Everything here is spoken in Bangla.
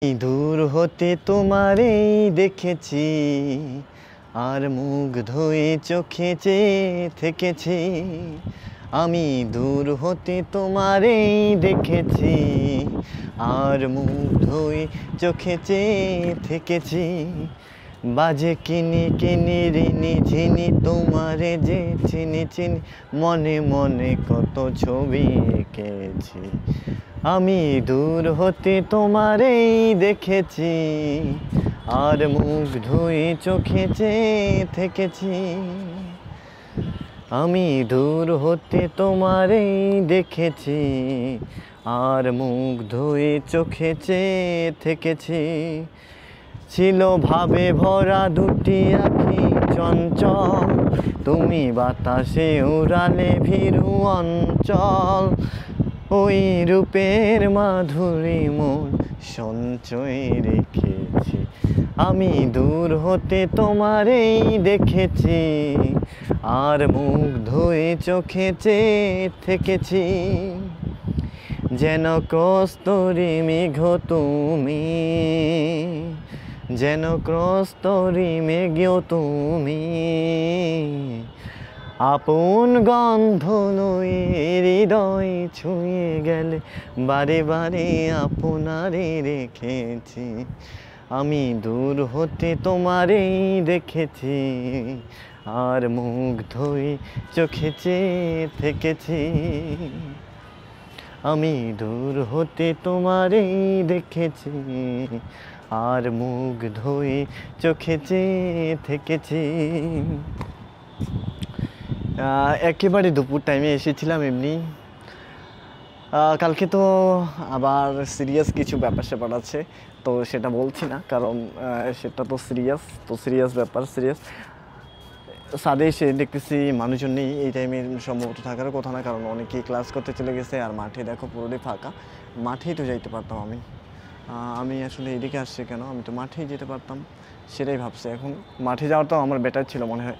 দূর হতে তোমারেই দেখেছি, আর মুগ্ধই চোখে চেয়ে থেকেছি। আমি দূর হতে তোমারেই দেখেছি, আর মুগ্ধই চোখে চেয়ে থেকেছি। বাজে কিনি কিনি রিনি ঝিনি তোমারে যে চিনি চিনি, মনে মনে কত ছবি এঁকেছি। আমি দূর হতে তোমারেই দেখেছি, আর মুগ্ধই চোখে চেয়ে থেকেছি। আমি দূর হতে তোমারেই দেখেছি, আর মুগ্ধই চোখে চেয়ে থেকেছি। ছিল ভাবে ভরা দুটি আঁখি চঞ্চল, তুমি বাতাসে উড়ালে ভীরু অঞ্চল। ওই রূপের মাধুরী মন সঞ্চয় রেখেছি। আমি দূর হতে তোমারেই দেখেছি, আর মুগ্ধই চোখে চেয়ে থেকেছি। যেন কস্তরী মেঘ তুমি, যেন কস্তরী মেঘ তুমি। আপন গন্ধ লয়ে হৃদয় ছুঁয়ে গেলে, বারে বারে আপনারে রেখেছি। আমি দূর হতে তোমারেই দেখেছি, আর মুগ্ধই চোখে চেয়ে থেকেছি। আমি দূর হতে তোমারেই দেখেছি, আর মুগ্ধই চোখে চেয়ে থেকেছি। একেবারে দুপুর টাইমে এসেছিলাম এমনি। কালকে তো আবার সিরিয়াস কিছু ব্যাপার স্যাপার আছে, তো সেটা বলছি না, কারণ সেটা তো সিরিয়াস ব্যাপার। ছাদে এসে দেখতেছি মানুষজন নেই এই টাইমে, সম্ভবত থাকারও কথা না, কারণ অনেকেই ক্লাস করতে চলে গেছে। আর মাঠে দেখো পুরোটাই ফাঁকা, মাঠেই তো যাইতে পারতাম আমি আসলে এদিকে আসছি কেন, আমি তো মাঠেই যেতে পারতাম, সেটাই ভাবছি। এখন মাঠে যাওয়াটাও আমার বেটার ছিল মনে হয়।